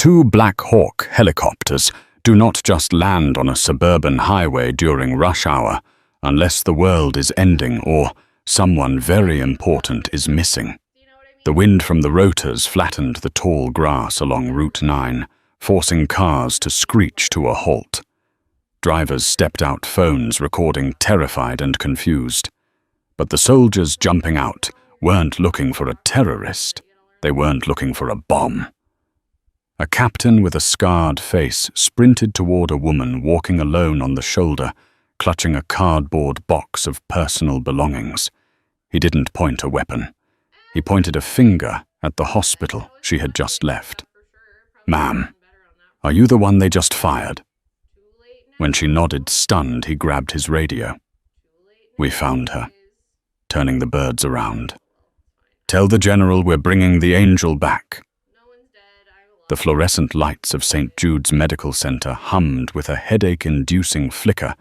2 Black Hawk helicopters do not just land on a suburban highway during rush hour unless the world is ending or someone very important is missing. The wind from the rotors flattened the tall grass along Route 9, forcing cars to screech to a halt. Drivers stepped out, phones recording, terrified and confused. But the soldiers jumping out weren't looking for a terrorist. They weren't looking for a bomb. A captain with a scarred face sprinted toward a woman walking alone on the shoulder, clutching a cardboard box of personal belongings. He didn't point a weapon. He pointed a finger at the hospital she had just left. "Ma'am, are you the one they just fired?" When she nodded, stunned, he grabbed his radio. "We found her," turning the birds around. "Tell the general we're bringing the angel back." The fluorescent lights of St. Jude's Medical Center hummed with a headache-inducing flicker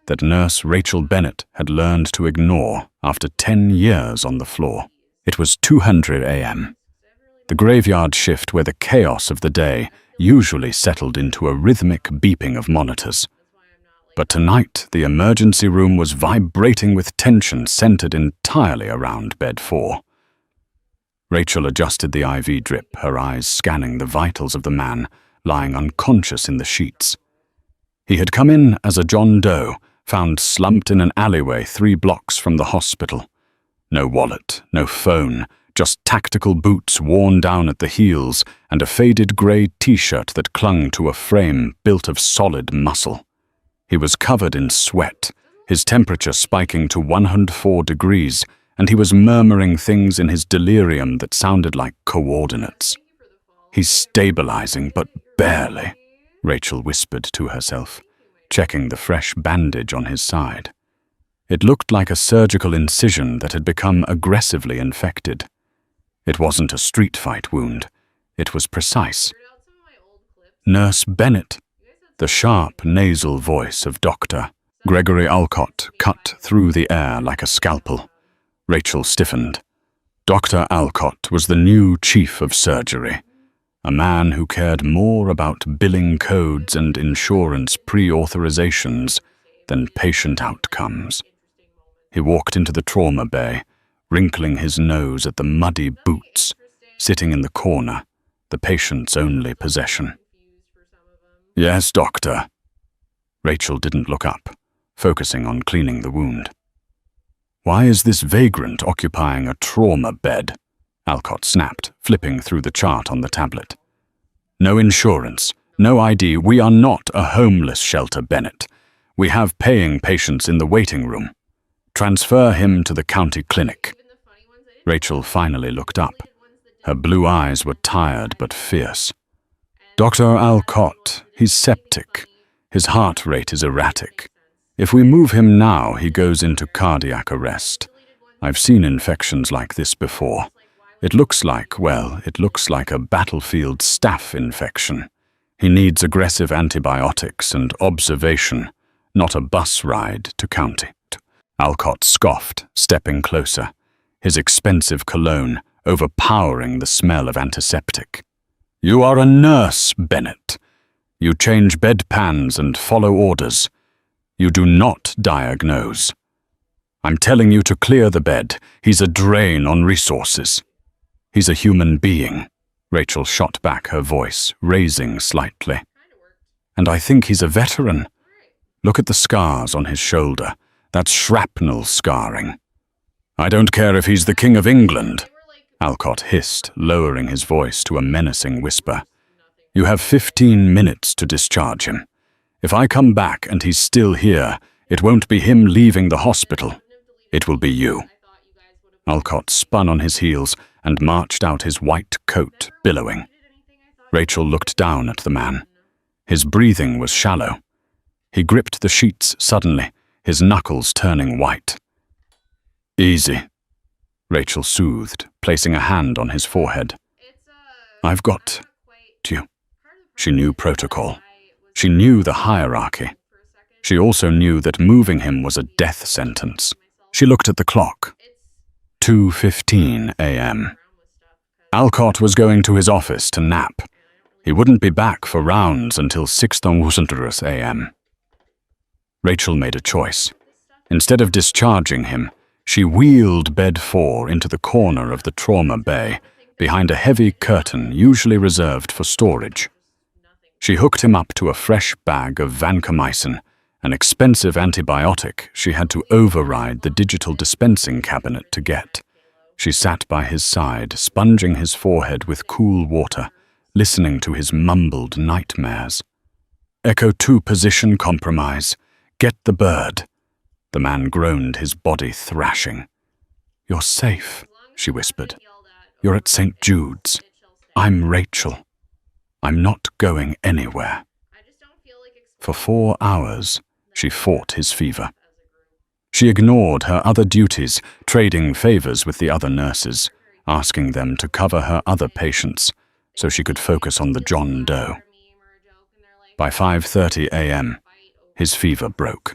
that Nurse Rachel Bennett had learned to ignore after 10 years on the floor. It was 2:00 a.m., the graveyard shift where the chaos of the day usually settled into a rhythmic beeping of monitors. But tonight, the emergency room was vibrating with tension centered entirely around bed 4. Rachel adjusted the IV drip, her eyes scanning the vitals of the man lying unconscious in the sheets. He had come in as a John Doe, found slumped in an alleyway 3 blocks from the hospital. No wallet, no phone, just tactical boots worn down at the heels and a faded grey t-shirt that clung to a frame built of solid muscle. He was covered in sweat, his temperature spiking to 104 degrees, and he was murmuring things in his delirium that sounded like coordinates. "He's stabilizing, but barely," Rachel whispered to herself, checking the fresh bandage on his side. It looked like a surgical incision that had become aggressively infected. It wasn't a street fight wound. It was precise. "Nurse Bennett," the sharp nasal voice of Dr. Gregory Alcott cut through the air like a scalpel. Rachel stiffened. Dr. Alcott was the new chief of surgery, a man who cared more about billing codes and insurance pre-authorizations than patient outcomes. He walked into the trauma bay, wrinkling his nose at the muddy boots, sitting in the corner, the patient's only possession. "Yes, doctor." Rachel didn't look up, focusing on cleaning the wound. "Why is this vagrant occupying a trauma bed?" Alcott snapped, flipping through the chart on the tablet. "No insurance, no ID. We are not a homeless shelter, Bennett. We have paying patients in the waiting room. Transfer him to the county clinic." Rachel finally looked up. Her blue eyes were tired but fierce. "Dr. Alcott, he's septic. His heart rate is erratic. If we move him now, he goes into cardiac arrest. I've seen infections like this before. It looks like a battlefield staph infection. He needs aggressive antibiotics and observation, not a bus ride to county." Alcott scoffed, stepping closer, his expensive cologne overpowering the smell of antiseptic. "You are a nurse, Bennett. You change bedpans and follow orders. You do not diagnose. I'm telling you to clear the bed. He's a drain on resources." "He's a human being," Rachel shot back, her voice raising slightly. "And I think he's a veteran. Look at the scars on his shoulder. That's shrapnel scarring." "I don't care if he's the King of England," Alcott hissed, lowering his voice to a menacing whisper. "You have 15 minutes to discharge him. If I come back and he's still here, it won't be him leaving the hospital. It will be you." Alcott spun on his heels and marched out, his white coat billowing. Rachel looked down at the man. His breathing was shallow. He gripped the sheets suddenly, his knuckles turning white. "Easy," Rachel soothed, placing a hand on his forehead. "I've got you." She knew protocol. She knew the hierarchy. She also knew that moving him was a death sentence. She looked at the clock. 2:15 a.m. Alcott was going to his office to nap. He wouldn't be back for rounds until 6:00 a.m. Rachel made a choice. Instead of discharging him, she wheeled bed 4 into the corner of the trauma bay, behind a heavy curtain usually reserved for storage. She hooked him up to a fresh bag of vancomycin, an expensive antibiotic she had to override the digital dispensing cabinet to get. She sat by his side, sponging his forehead with cool water, listening to his mumbled nightmares. Echo 2 position compromise. Get the bird. The man groaned, his body thrashing. You're safe, she whispered. You're at St. Jude's. I'm Rachel. I'm not going anywhere. For 4 hours, she fought his fever. She ignored her other duties, trading favors with the other nurses, asking them to cover her other patients so she could focus on the John Doe. By 5:30 a.m., his fever broke.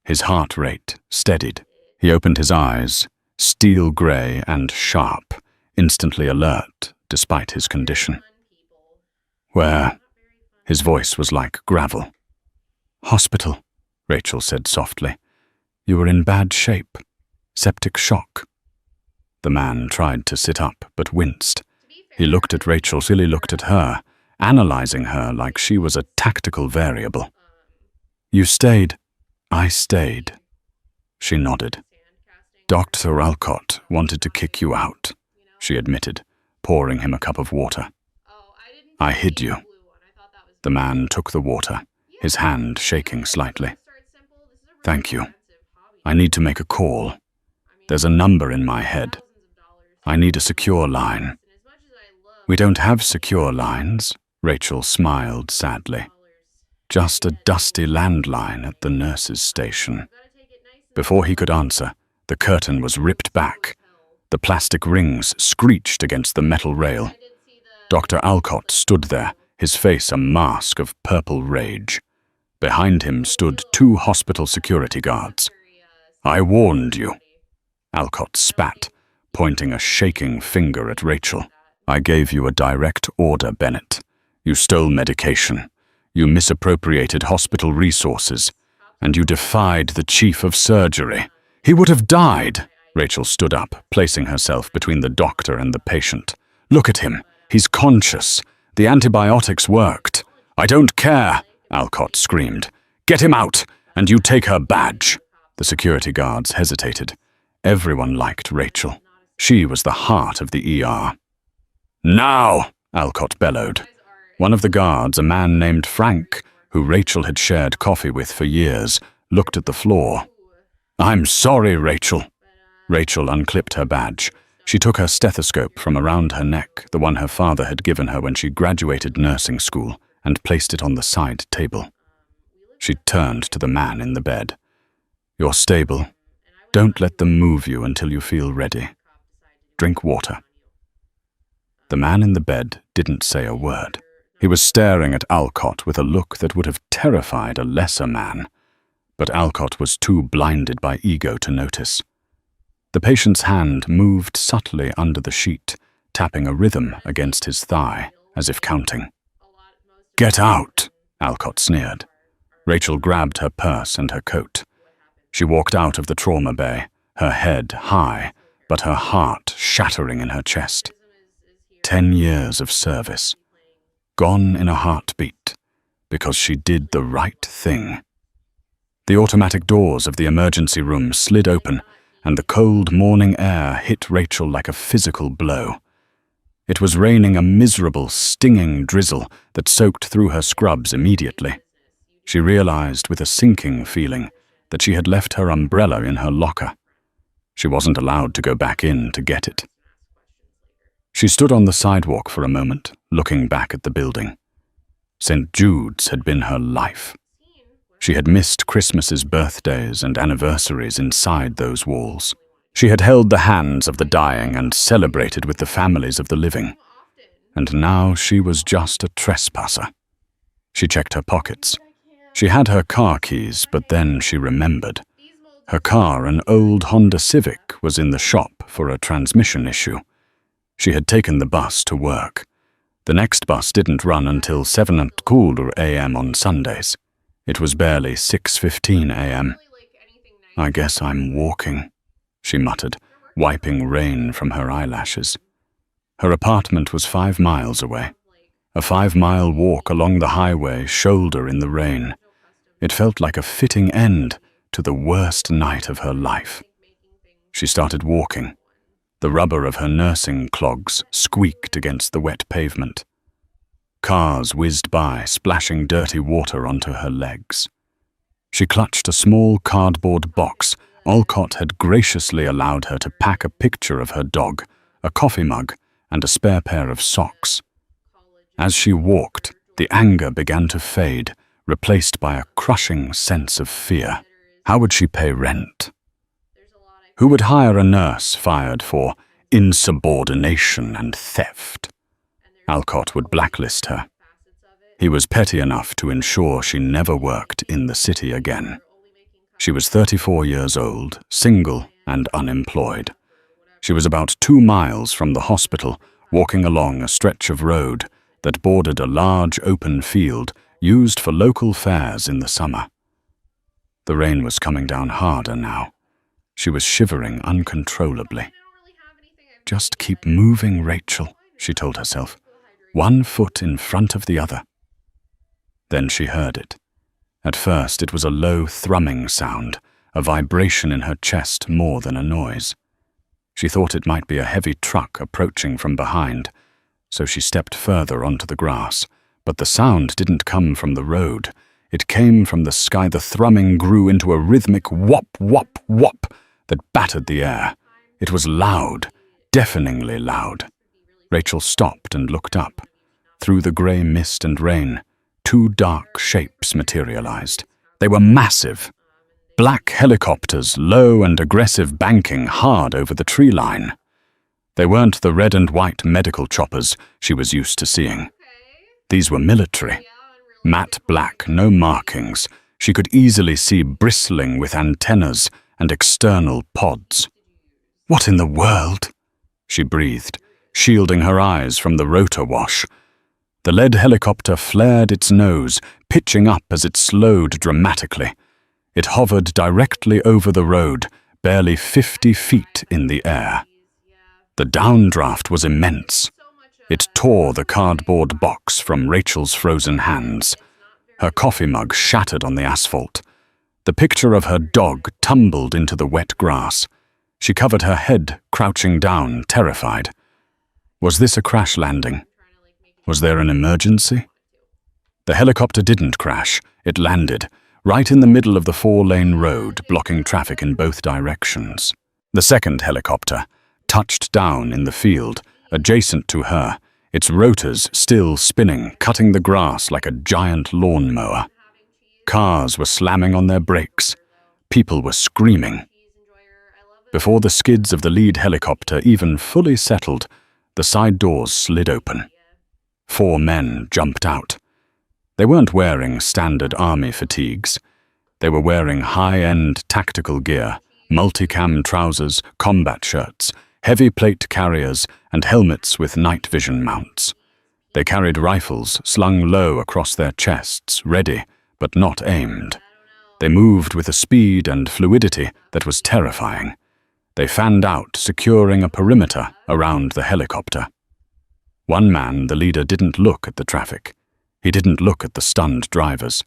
His heart rate steadied. He opened his eyes, steel gray and sharp, instantly alert despite his condition. Where? His voice was like gravel. Hospital, Rachel said softly. You were in bad shape. Septic shock. The man tried to sit up, but winced. He looked at Rachel, Silly looked at her, analyzing her like she was a tactical variable. You stayed. I stayed. She nodded. Dr. Alcott wanted to kick you out, she admitted, pouring him a cup of water. I hid you. The man took the water, his hand shaking slightly. Thank you. I need to make a call. There's a number in my head. I need a secure line. We don't have secure lines, Rachel smiled sadly. Just a dusty landline at the nurse's station. Before he could answer, the curtain was ripped back. The plastic rings screeched against the metal rail. Dr. Alcott stood there, his face a mask of purple rage. Behind him stood 2 hospital security guards. I warned you. Alcott spat, pointing a shaking finger at Rachel. I gave you a direct order, Bennett. You stole medication. You misappropriated hospital resources. And you defied the chief of surgery. He would have died. Rachel stood up, placing herself between the doctor and the patient. Look at him. He's conscious. The antibiotics worked. I don't care, Alcott screamed. Get him out, and you take her badge. The security guards hesitated. Everyone liked Rachel. She was the heart of the ER. Now, Alcott bellowed. One of the guards, a man named Frank, who Rachel had shared coffee with for years, looked at the floor. I'm sorry, Rachel. Rachel unclipped her badge. She took her stethoscope from around her neck, the one her father had given her when she graduated nursing school, and placed it on the side table. She turned to the man in the bed. You're stable. Don't let them move you until you feel ready. Drink water. The man in the bed didn't say a word. He was staring at Alcott with a look that would have terrified a lesser man. But Alcott was too blinded by ego to notice. The patient's hand moved subtly under the sheet, tapping a rhythm against his thigh, as if counting. Get out, Alcott sneered. Rachel grabbed her purse and her coat. She walked out of the trauma bay, her head high, but her heart shattering in her chest. 10 years of service. Gone in a heartbeat, because she did the right thing. The automatic doors of the emergency room slid open, and the cold morning air hit Rachel like a physical blow. It was raining a miserable, stinging drizzle that soaked through her scrubs immediately. She realized with a sinking feeling that she had left her umbrella in her locker. She wasn't allowed to go back in to get it. She stood on the sidewalk for a moment, looking back at the building. St. Jude's had been her life. She had missed Christmases, birthdays, and anniversaries inside those walls. She had held the hands of the dying and celebrated with the families of the living. And now she was just a trespasser. She checked her pockets. She had her car keys, but then she remembered. Her car, an old Honda Civic, was in the shop for a transmission issue. She had taken the bus to work. The next bus didn't run until 7:15 a.m. on Sundays. It was barely 6:15 a.m. "I guess I'm walking," she muttered, wiping rain from her eyelashes. Her apartment was 5 miles away. A 5-mile walk along the highway, shoulder in the rain. It felt like a fitting end to the worst night of her life. She started walking. The rubber of her nursing clogs squeaked against the wet pavement. Cars whizzed by, splashing dirty water onto her legs. She clutched a small cardboard box Alcott had graciously allowed her to pack a picture of her dog, a coffee mug, and a spare pair of socks. As she walked, the anger began to fade, replaced by a crushing sense of fear. How would she pay rent? Who would hire a nurse fired for insubordination and theft? Alcott would blacklist her. He was petty enough to ensure she never worked in the city again. She was 34 years old, single and unemployed. She was about 2 miles from the hospital, walking along a stretch of road that bordered a large open field used for local fairs in the summer. The rain was coming down harder now. She was shivering uncontrollably. "Just keep moving, Rachel," she told herself, 1 foot in front of the other. Then she heard it. At first it was a low thrumming sound, a vibration in her chest more than a noise. She thought it might be a heavy truck approaching from behind, so she stepped further onto the grass. But the sound didn't come from the road. It came from the sky. The thrumming grew into a rhythmic whop, whop, whop that battered the air. It was loud, deafeningly loud. Rachel stopped and looked up. Through the grey mist and rain, 2 dark shapes materialized. They were massive. Black helicopters, low and aggressive, banking hard over the tree line. They weren't the red and white medical choppers she was used to seeing. These were military. Matte black, no markings. She could easily see bristling with antennas and external pods. "What in the world?" she breathed, shielding her eyes from the rotor wash. The lead helicopter flared its nose, pitching up as it slowed dramatically. It hovered directly over the road, barely 50 feet in the air. The downdraft was immense. It tore the cardboard box from Rachel's frozen hands. Her coffee mug shattered on the asphalt. The picture of her dog tumbled into the wet grass. She covered her head, crouching down, terrified. Was this a crash landing? Was there an emergency? The helicopter didn't crash. It landed, right in the middle of the 4-lane road, blocking traffic in both directions. The second helicopter touched down in the field, adjacent to her, its rotors still spinning, cutting the grass like a giant lawnmower. Cars were slamming on their brakes. People were screaming. Before the skids of the lead helicopter even fully settled, the side doors slid open. 4 men jumped out. They weren't wearing standard army fatigues. They were wearing high-end tactical gear, multicam trousers, combat shirts, heavy plate carriers, and helmets with night vision mounts. They carried rifles slung low across their chests, ready, but not aimed. They moved with a speed and fluidity that was terrifying. They fanned out, securing a perimeter around the helicopter. One man, the leader, didn't look at the traffic. He didn't look at the stunned drivers.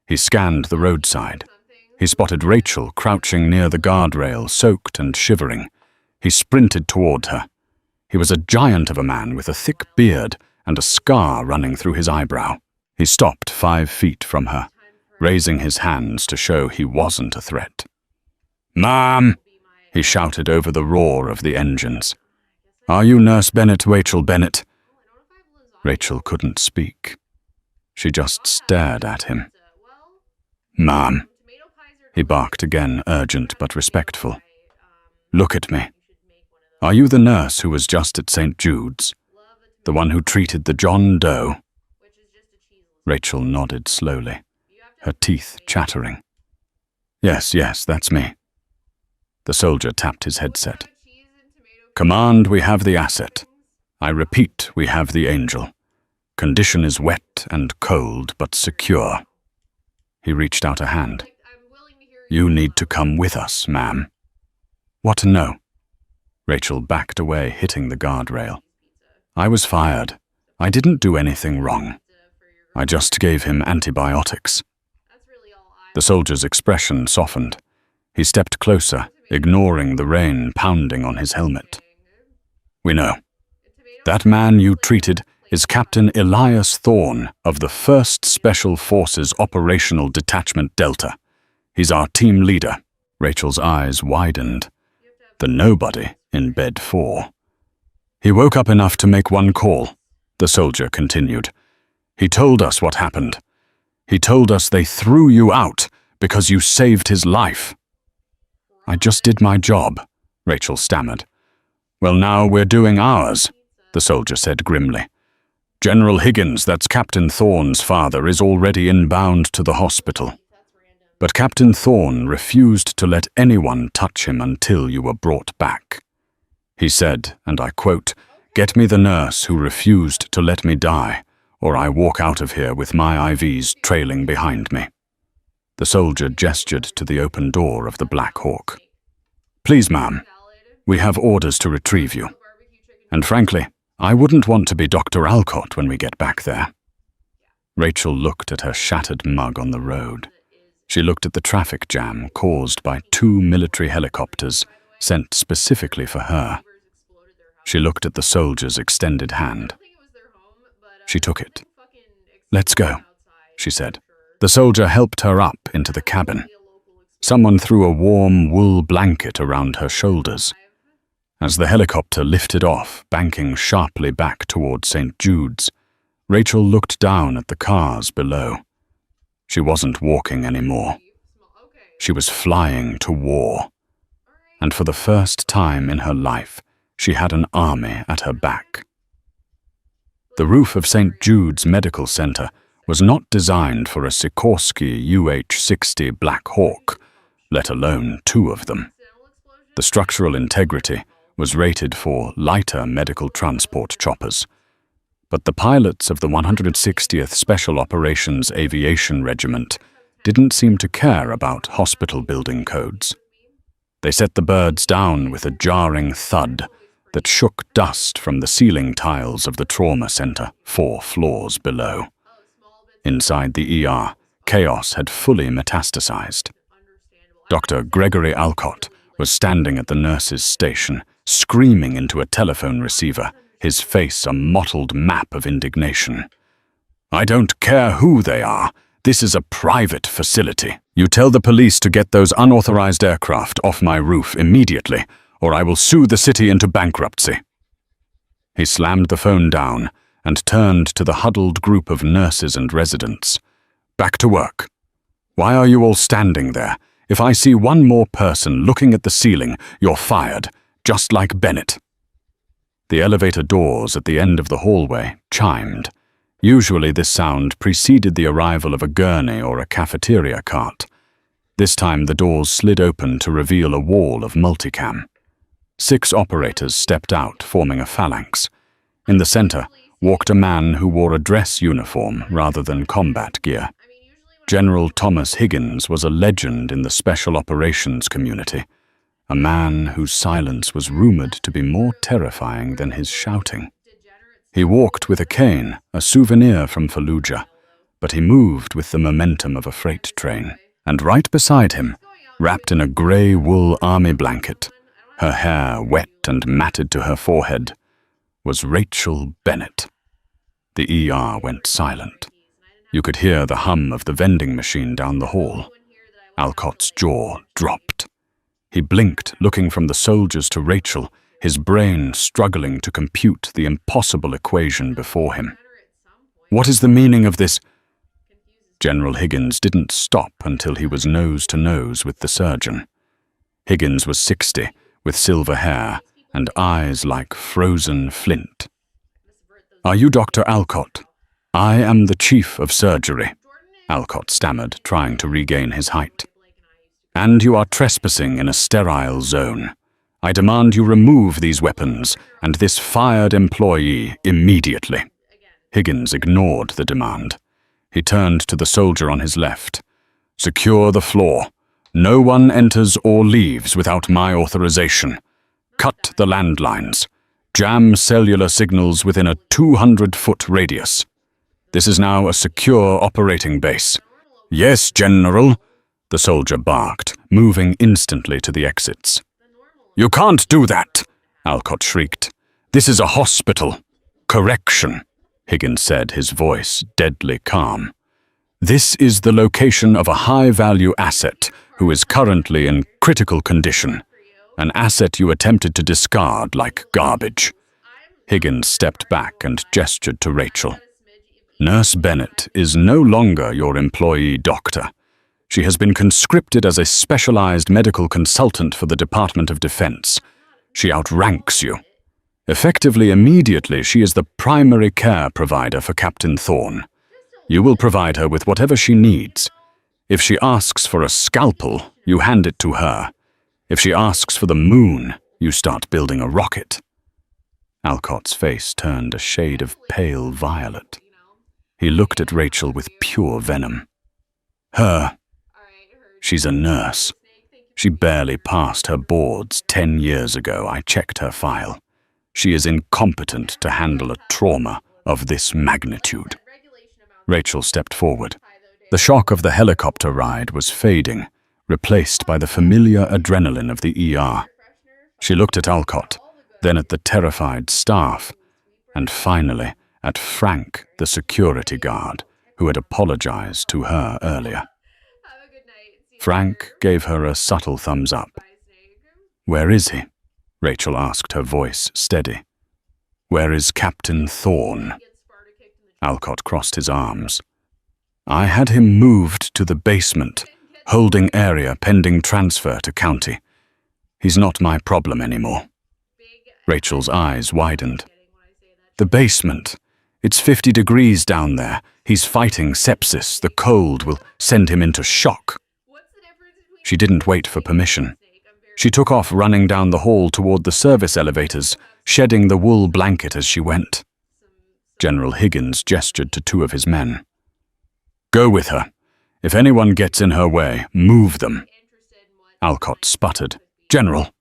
He scanned the roadside. He spotted Rachel crouching near the guardrail, soaked and shivering. He sprinted toward her. He was a giant of a man with a thick beard and a scar running through his eyebrow. He stopped 5 feet from her, raising his hands to show he wasn't a threat. "Mom!" he shouted over the roar of the engines. "Are you Nurse Bennett, Rachel Bennett?" Rachel couldn't speak. She just stared at him. "Mom," he barked again, urgent but respectful. "Look at me. Are you the nurse who was just at St. Jude's? The one who treated the John Doe?" Rachel nodded slowly, her teeth chattering. Yes, that's me." The soldier tapped his headset. "Command, we have the asset. I repeat, we have the angel. condition is wet and cold but secure. He reached out a hand. You need to come with us, ma'am. What, no? Rachel backed away, hitting the guardrail. I was fired. I didn't do anything wrong. I just gave him antibiotics. The soldier's expression softened. He stepped closer, ignoring the rain pounding on his helmet. We know. That man you treated is Captain Elias Thorne of the 1st Special Forces Operational Detachment Delta. He's our team leader. Rachel's eyes widened. The nobody in bed 4. He woke up enough to make one call, the soldier continued. He told us what happened. He told us they threw you out because you saved his life. I just did my job, Rachel stammered. Well, now we're doing ours, the soldier said grimly. General Higgins, that's Captain Thorne's father, is already inbound to the hospital. But Captain Thorne refused to let anyone touch him until you were brought back. He said, and I quote, "Get me the nurse who refused to let me die, or I walk out of here with my IVs trailing behind me." The soldier gestured to the open door of the Black Hawk. Please, ma'am, we have orders to retrieve you. And frankly, I wouldn't want to be Dr. Alcott when we get back there. Rachel looked at her shattered mug on the road. She looked at the traffic jam caused by 2 military helicopters sent specifically for her. She looked at the soldier's extended hand. She took it. Let's go, she said. The soldier helped her up into the cabin. Someone threw a warm wool blanket around her shoulders. As the helicopter lifted off, banking sharply back toward St. Jude's, Rachel looked down at the cars below. She wasn't walking anymore. She was flying to war. And for the first time in her life, she had an army at her back. The roof of St. Jude's Medical Center was not designed for a Sikorsky UH-60 Black Hawk, let alone 2 of them. The structural integrity was rated for lighter medical transport choppers. But the pilots of the 160th Special Operations Aviation Regiment didn't seem to care about hospital building codes. They set the birds down with a jarring thud that shook dust from the ceiling tiles of the trauma center 4 floors below. Inside the ER, chaos had fully metastasized. Dr. Gregory Alcott was standing at the nurse's station, screaming into a telephone receiver, his face a mottled map of indignation. I don't care who they are. This is a private facility. You tell the police to get those unauthorized aircraft off my roof immediately, or I will sue the city into bankruptcy. He slammed the phone down and turned to the huddled group of nurses and residents. Back to work. Why are you all standing there? If I see one more person looking at the ceiling, you're fired, just like Bennett. The elevator doors at the end of the hallway chimed. Usually this sound preceded the arrival of a gurney or a cafeteria cart. This time the doors slid open to reveal a wall of multicam. 6 operators stepped out, forming a phalanx. In the center walked a man who wore a dress uniform rather than combat gear. General Thomas Higgins was a legend in the special operations community, a man whose silence was rumored to be more terrifying than his shouting. He walked with a cane, a souvenir from Fallujah, but he moved with the momentum of a freight train. And right beside him, wrapped in a gray wool army blanket, her hair wet and matted to her forehead, was Rachel Bennett. The ER went silent. You could hear the hum of the vending machine down the hall. Alcott's jaw dropped. He blinked, looking from the soldiers to Rachel, his brain struggling to compute the impossible equation before him. What is the meaning of this? General Higgins didn't stop until he was nose to nose with the surgeon. Higgins was 60, with silver hair and eyes like frozen flint. Are you Dr. Alcott? I am the chief of surgery, Alcott stammered, trying to regain his height. And you are trespassing in a sterile zone. I demand you remove these weapons and this fired employee immediately. Higgins ignored the demand. He turned to the soldier on his left. "Secure the floor. No one enters or leaves without my authorization. Cut the landlines. Jam cellular signals within a 200-foot radius. This is now a secure operating base." "Yes, General," the soldier barked, moving instantly to the exits. "You can't do that," Alcott shrieked. "This is a hospital." "Correction," Higgins said, his voice deadly calm. "This is the location of a high-value asset who is currently in critical condition. An asset you attempted to discard like garbage." Higgins stepped back and gestured to Rachel. "Nurse Bennett is no longer your employee doctor. She has been conscripted as a specialized medical consultant for the Department of Defense. She outranks you. Effectively, immediately, she is the primary care provider for Captain Thorne. You will provide her with whatever she needs. If she asks for a scalpel, you hand it to her. If she asks for the moon, you start building a rocket." Alcott's face turned a shade of pale violet. He looked at Rachel with pure venom. She's a nurse. She barely passed her boards 10 years ago. I checked her file. She is incompetent to handle a trauma of this magnitude." Rachel stepped forward. The shock of the helicopter ride was fading, replaced by the familiar adrenaline of the ER. She looked at Alcott, then at the terrified staff, and finally at Frank, the security guard, who had apologized to her earlier. Frank gave her a subtle thumbs up. "Where is he?" Rachel asked, her voice steady. "Where is Captain Thorne?" Alcott crossed his arms. "I had him moved to the basement, holding area pending transfer to county. He's not my problem anymore." Rachel's eyes widened. "The basement. It's 50 degrees down there. He's fighting sepsis. The cold will send him into shock." She didn't wait for permission. She took off, running down the hall toward the service elevators, shedding the wool blanket as she went. General Higgins gestured to 2 of his men. "Go with her. If anyone gets in her way, move them." Alcott sputtered. "General,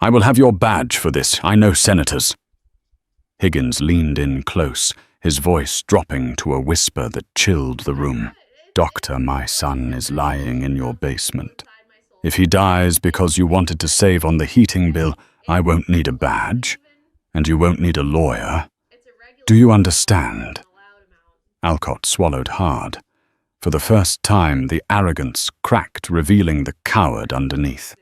I will have your badge for this. I know senators." Higgins leaned in close, his voice dropping to a whisper that chilled the room. "Doctor, my son is lying in your basement. If he dies because you wanted to save on the heating bill, I won't need a badge, and you won't need a lawyer. Do you understand?" Alcott swallowed hard. For the first time, the arrogance cracked, revealing the coward underneath.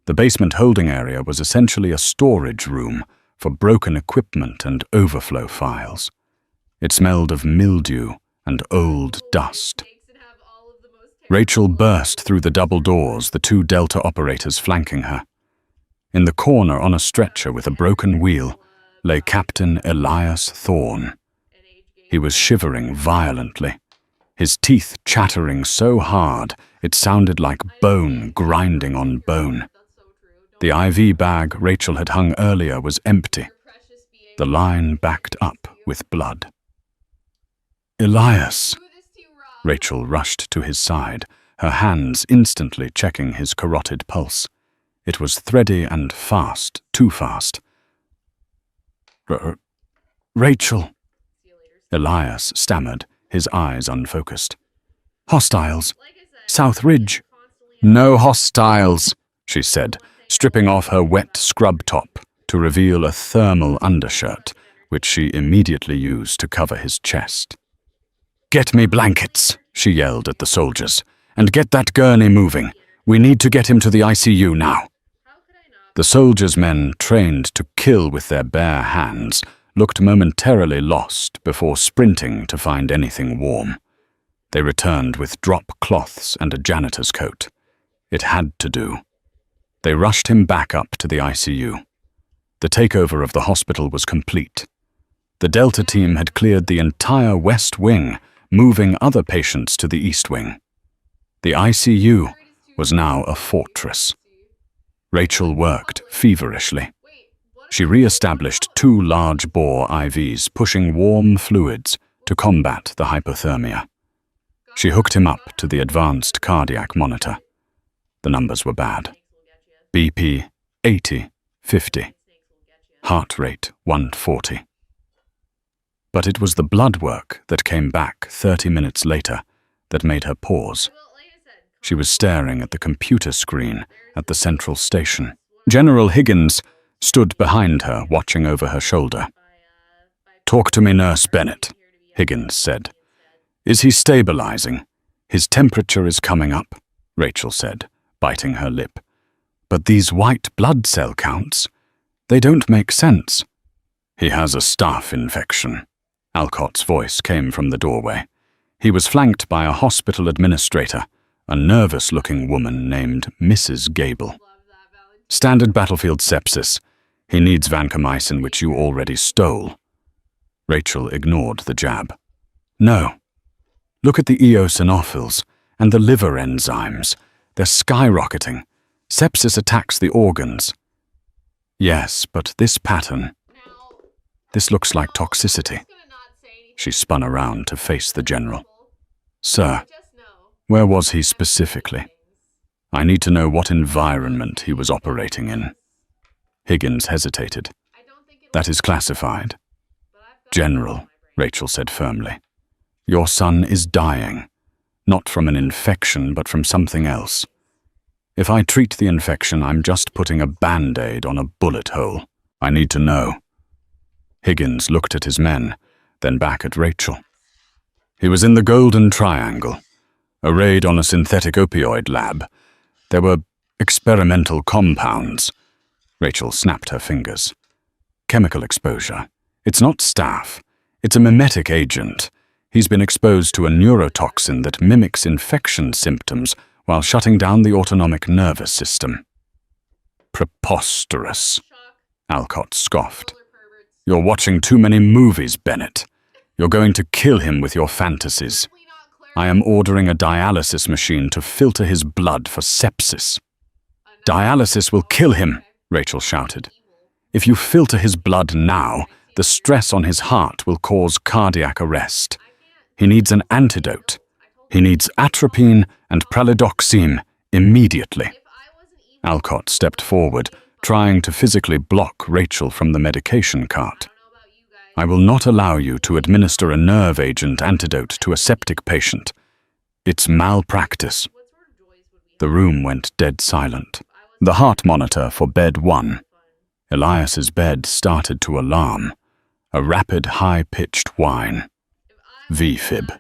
The basement holding area was essentially a storage room for broken equipment and overflow files. It smelled of mildew and old dust. Rachel burst through the double doors, the 2 Delta operators flanking her. In the corner, on a stretcher with a broken wheel, lay Captain Elias Thorne. He was shivering violently, his teeth chattering so hard it sounded like bone grinding on bone. The IV bag Rachel had hung earlier was empty, the line backed up with blood. "Elias!" Rachel rushed to his side, her hands instantly checking his carotid pulse. It was thready and fast, too fast. Rachel," Elias stammered, his eyes unfocused. "Hostiles. South Ridge." "No hostiles," she said, stripping off her wet scrub top to reveal a thermal undershirt, which she immediately used to cover his chest. "Get me blankets," she yelled at the soldiers, "and get that gurney moving. We need to get him to the ICU now." The soldiers' men, trained to kill with their bare hands, looked momentarily lost before sprinting to find anything warm. They returned with drop cloths and a janitor's coat. It had to do. They rushed him back up to the ICU. The takeover of the hospital was complete. The Delta team had cleared the entire West Wing, moving other patients to the East Wing. The ICU was now a fortress. Rachel worked feverishly. She re-established 2 large-bore IVs, pushing warm fluids to combat the hypothermia. She hooked him up to the advanced cardiac monitor. The numbers were bad. BP 80, 50. Heart rate 140. But it was the blood work that came back 30 minutes later that made her pause. She was staring at the computer screen at the central station. General Higgins stood behind her, watching over her shoulder. "Talk to me, Nurse Bennett," Higgins said. "Is he stabilizing? His temperature is coming up," Rachel said, biting her lip. "But these white blood cell counts, they don't make sense." "He has a staph infection." Alcott's voice came from the doorway. He was flanked by a hospital administrator, a nervous-looking woman named Mrs. Gable. "Standard battlefield sepsis. He needs vancomycin, which you already stole." Rachel ignored the jab. "No. Look at the eosinophils and the liver enzymes. They're skyrocketing. Sepsis attacks the organs." "Yes, but this pattern, this looks like toxicity." She spun around to face the general. "Sir, where was he specifically? I need to know what environment he was operating in." Higgins hesitated. "That is classified." "General," Rachel said firmly, "your son is dying, not from an infection but from something else. If I treat the infection, I'm just putting a band-aid on a bullet hole. I need to know." Higgins looked at his men, then back at Rachel. "He was in the Golden Triangle, a raid on a synthetic opioid lab. There were experimental compounds." Rachel snapped her fingers. "Chemical exposure. It's not staph. It's a mimetic agent. He's been exposed to a neurotoxin that mimics infection symptoms while shutting down the autonomic nervous system." "Preposterous," Alcott scoffed. "You're watching too many movies, Bennett. You're going to kill him with your fantasies. I am ordering a dialysis machine to filter his blood for sepsis." "Dialysis will kill him," Rachel shouted. "If you filter his blood now, the stress on his heart will cause cardiac arrest. He needs an antidote. He needs atropine and pralidoxime immediately." Alcott stepped forward, trying to physically block Rachel from the medication cart. "I will not allow you to administer a nerve agent antidote to a septic patient. It's malpractice." The room went dead silent. The heart monitor for bed 1. Elias's bed started to alarm, a rapid high-pitched whine. V-fib.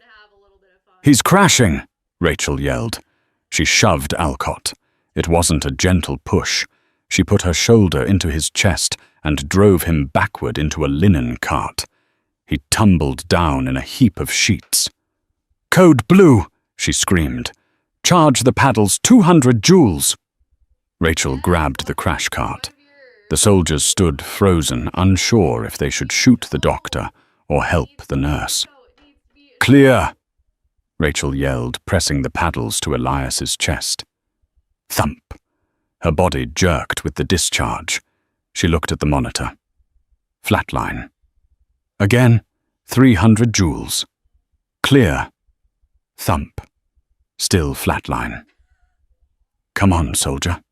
"He's crashing!" Rachel yelled. She shoved Alcott. It wasn't a gentle push. She put her shoulder into his chest and drove him backward into a linen cart. He tumbled down in a heap of sheets. "Code blue!" she screamed. "Charge the paddles 200 joules!" Rachel grabbed the crash cart. The soldiers stood frozen, unsure if they should shoot the doctor or help the nurse. "Clear!" Rachel yelled, pressing the paddles to Elias's chest. Thump! Her body jerked with the discharge. She looked at the monitor. Flatline. Again, 300 joules. Clear. Thump. Still flatline. "Come on, soldier,"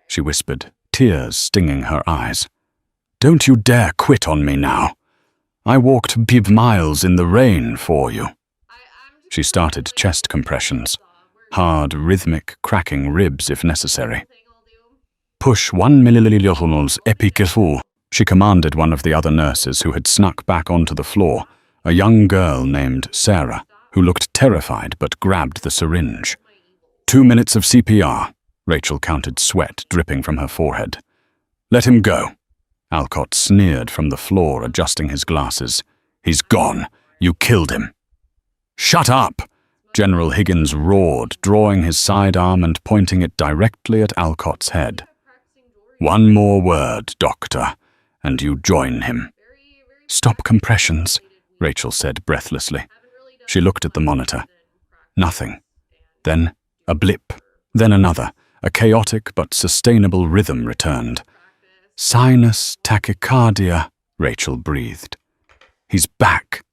she whispered, tears stinging her eyes. "Don't you dare quit on me now. I walked big miles in the rain for you." She started chest compressions, hard, rhythmic, cracking ribs if necessary. "Push 1 milliliter epicafu," she commanded one of the other nurses who had snuck back onto the floor, a young girl named Sarah, who looked terrified but grabbed the syringe. 2 minutes of CPR. Rachel counted sweat dripping from her forehead. "Let him go." Alcott sneered from the floor, adjusting his glasses. "He's gone. You killed him." "Shut up!" General Higgins roared, drawing his sidearm and pointing it directly at Alcott's head. "One more word, Doctor, and you join him." "Stop compressions," Rachel said breathlessly. She looked at the monitor. Nothing. Then a blip, then another. A chaotic but sustainable rhythm returned. Sinus tachycardia, Rachel breathed. He's back.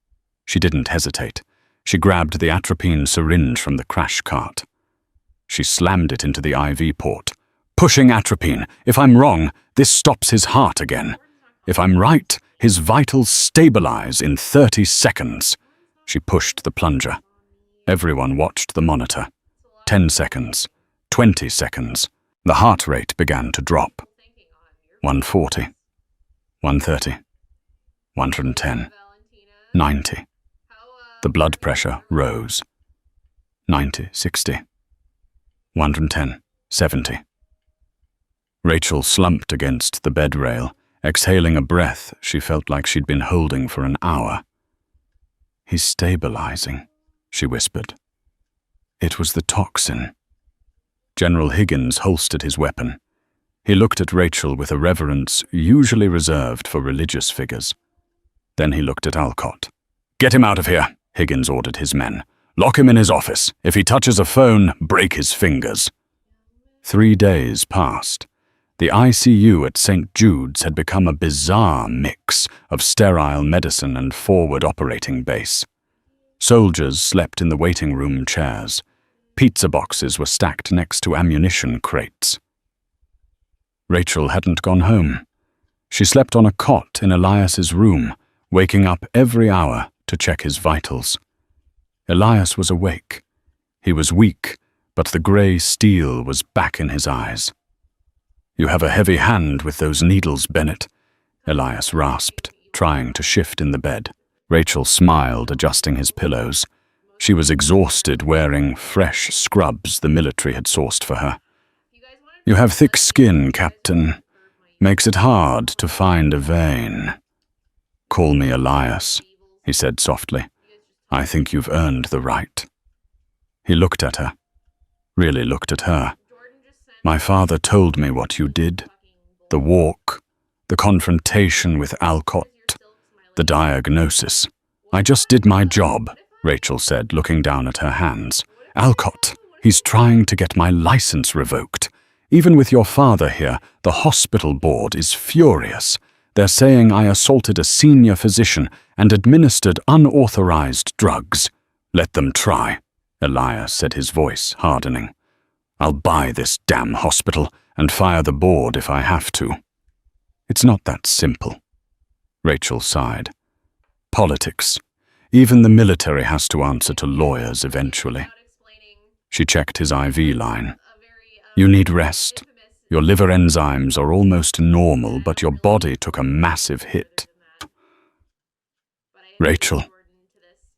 She didn't hesitate. She grabbed the atropine syringe from the crash cart. She slammed it into the IV port. Pushing atropine. If I'm wrong, this stops his heart again. If I'm right, his vitals stabilize in 30 seconds. She pushed the plunger. Everyone watched the monitor. 10 seconds. 20 seconds. The heart rate began to drop. 140. 130. 110. 90. The blood pressure rose. 90, 60. 110, 70. Rachel slumped against the bed rail, exhaling a breath she felt like she'd been holding for an hour. He's stabilizing, she whispered. It was the toxin. General Higgins holstered his weapon. He looked at Rachel with a reverence usually reserved for religious figures. Then he looked at Alcott. "Get him out of here," Higgins ordered his men. "Lock him in his office. If he touches a phone, break his fingers." 3 days passed. The ICU at St. Jude's had become a bizarre mix of sterile medicine and forward operating base. Soldiers slept in the waiting room chairs. Pizza boxes were stacked next to ammunition crates. Rachel hadn't gone home. She slept on a cot in Elias's room, waking up every hour to check his vitals. Elias was awake. He was weak, but the grey steel was back in his eyes. "You have a heavy hand with those needles, Bennett," Elias rasped, trying to shift in the bed. Rachel smiled, adjusting his pillows. She was exhausted, wearing fresh scrubs the military had sourced for her. "You have thick skin, Captain. Makes it hard to find a vein." "Call me Elias," he said softly. "I think you've earned the right." He looked at her. Really looked at her. "My father told me what you did. The walk, the confrontation with Alcott, the diagnosis. I just did my job," Rachel said, looking down at her hands. "Alcott, he's trying to get my license revoked. Even with your father here, the hospital board is furious. They're saying I assaulted a senior physician and administered unauthorized drugs." "Let them try," Elias said, his voice hardening. "I'll buy this damn hospital and fire the board if I have to." "It's not that simple," Rachel sighed. "Politics. Even the military has to answer to lawyers eventually." She checked his IV line. "You need rest. Your liver enzymes are almost normal, but your body took a massive hit." "Rachel."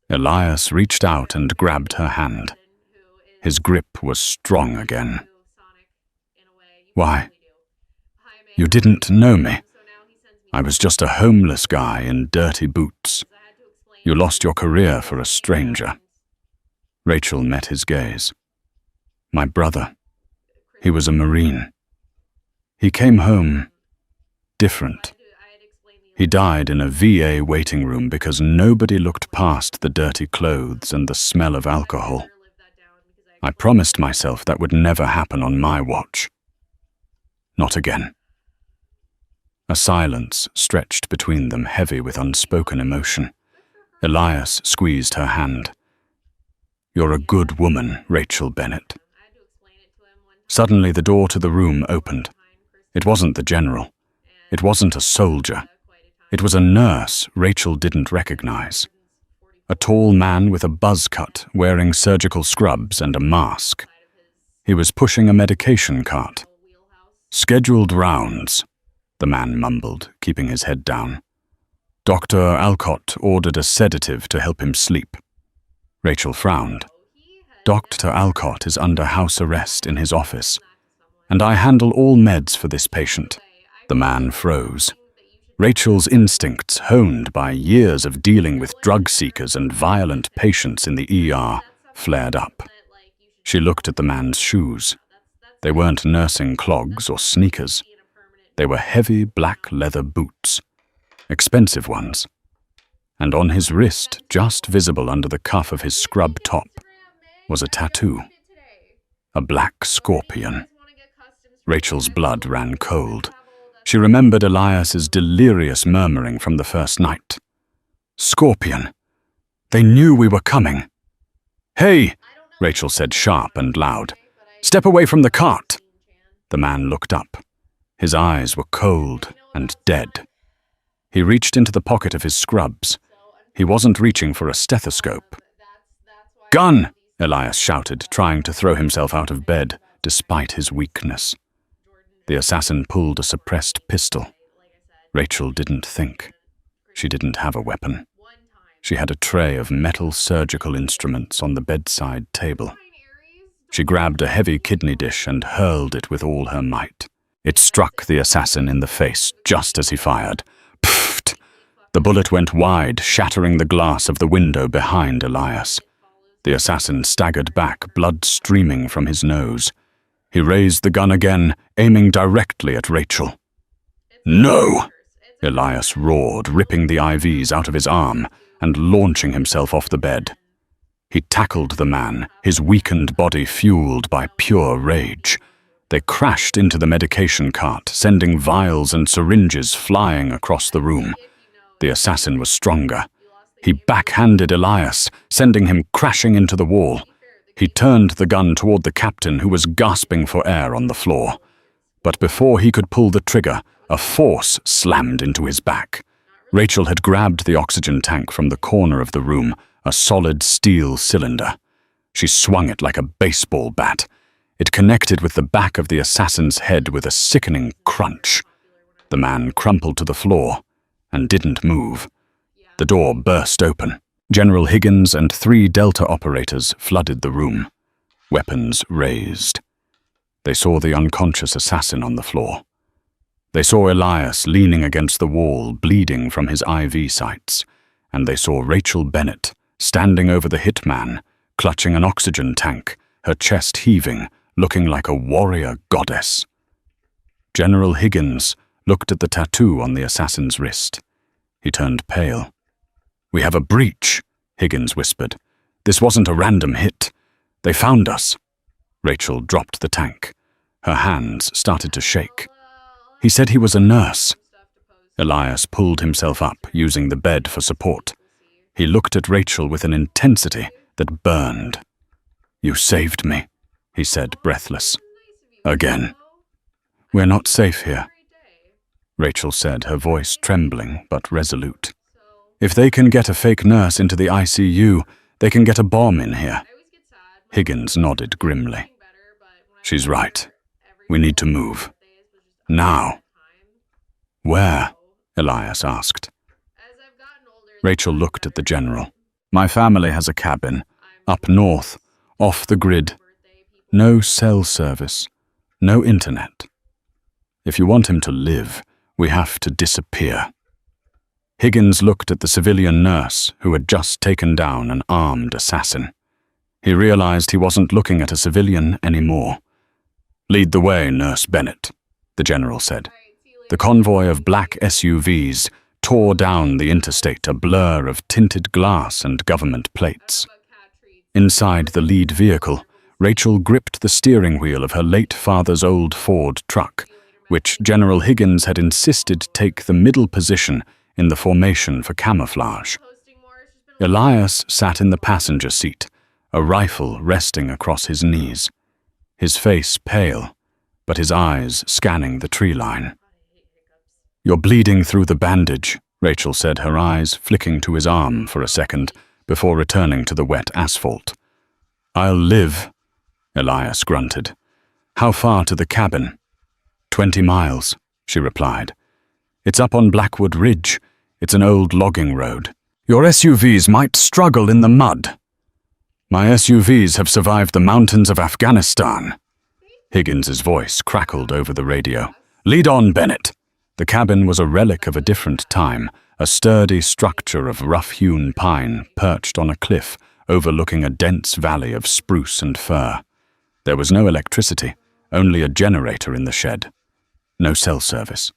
Elias reached out and grabbed her hand. His grip was strong again. "Why? You didn't know me. I was just a homeless guy in dirty boots. You lost your career for a stranger." Rachel met his gaze. "My brother. He was a Marine. He came home different. He died in a VA waiting room because nobody looked past the dirty clothes and the smell of alcohol. I promised myself that would never happen on my watch. Not again." A silence stretched between them, heavy with unspoken emotion. Elias squeezed her hand. "You're a good woman, Rachel Bennett." Suddenly the door to the room opened. It wasn't the general. It wasn't a soldier. It was a nurse Rachel didn't recognize. A tall man with a buzz cut, wearing surgical scrubs and a mask. He was pushing a medication cart. "Scheduled rounds," the man mumbled, keeping his head down. "Dr. Alcott ordered a sedative to help him sleep." Rachel frowned. "Dr. Alcott is under house arrest in his office, and I handle all meds for this patient." The man froze. Rachel's instincts, honed by years of dealing with drug seekers and violent patients in the ER, flared up. She looked at the man's shoes. They weren't nursing clogs or sneakers. They were heavy black leather boots, expensive ones. And on his wrist, just visible under the cuff of his scrub top, was a tattoo. A black scorpion. Rachel's blood ran cold. She remembered Elias's delirious murmuring from the first night. Scorpion. They knew we were coming. Hey, Rachel said sharp and loud. Step away from the cart. The man looked up. His eyes were cold and dead. He reached into the pocket of his scrubs. He wasn't reaching for a stethoscope. Gun! Elias shouted, trying to throw himself out of bed, despite his weakness. The assassin pulled a suppressed pistol. Rachel didn't think. She didn't have a weapon. She had a tray of metal surgical instruments on the bedside table. She grabbed a heavy kidney dish and hurled it with all her might. It struck the assassin in the face just as he fired. Pfft! The bullet went wide, shattering the glass of the window behind Elias. The assassin staggered back, blood streaming from his nose. He raised the gun again, aiming directly at Rachel. No! Elias roared, ripping the IVs out of his arm and launching himself off the bed. He tackled the man, his weakened body fueled by pure rage. They crashed into the medication cart, sending vials and syringes flying across the room. The assassin was stronger. He backhanded Elias, sending him crashing into the wall. He turned the gun toward the captain, who was gasping for air on the floor. But before he could pull the trigger, a force slammed into his back. Rachel had grabbed the oxygen tank from the corner of the room, a solid steel cylinder. She swung it like a baseball bat. It connected with the back of the assassin's head with a sickening crunch. The man crumpled to the floor and didn't move. The door burst open. General Higgins and 3 Delta operators flooded the room, weapons raised. They saw the unconscious assassin on the floor. They saw Elias leaning against the wall, bleeding from his IV sites, and they saw Rachel Bennett standing over the hitman, clutching an oxygen tank, her chest heaving, looking like a warrior goddess. General Higgins looked at the tattoo on the assassin's wrist. He turned pale. "We have a breach," Higgins whispered. "This wasn't a random hit. They found us." Rachel dropped the tank. Her hands started to shake. "He said he was a nurse." Elias pulled himself up, using the bed for support. He looked at Rachel with an intensity that burned. "You saved me," he said, breathless. "Again." "We're not safe here," Rachel said, her voice trembling but resolute. "If they can get a fake nurse into the ICU, they can get a bomb in here." Higgins nodded grimly. "She's right. We need to move. Now." "Where?" Elias asked. Rachel looked at the general. "My family has a cabin, up north, off the grid. No cell service, no internet. If you want him to live, we have to disappear." Higgins looked at the civilian nurse who had just taken down an armed assassin. He realized he wasn't looking at a civilian anymore. "Lead the way, Nurse Bennett," the general said. The convoy of black SUVs tore down the interstate, a blur of tinted glass and government plates. Inside the lead vehicle, Rachel gripped the steering wheel of her late father's old Ford truck, which General Higgins had insisted take the middle position in the formation for camouflage. Elias sat in the passenger seat, a rifle resting across his knees. His face pale, but his eyes scanning the tree line. "You're bleeding through the bandage," Rachel said, her eyes flicking to his arm for a second before returning to the wet asphalt. "I'll live," Elias grunted. "How far to the cabin?" 20 miles, she replied. "It's up on Blackwood Ridge. It's an old logging road. Your SUVs might struggle in the mud." "My SUVs have survived the mountains of Afghanistan." Higgins's voice crackled over the radio. "Lead on, Bennett." The cabin was a relic of a different time, a sturdy structure of rough-hewn pine perched on a cliff overlooking a dense valley of spruce and fir. There was no electricity, only a generator in the shed. No cell service.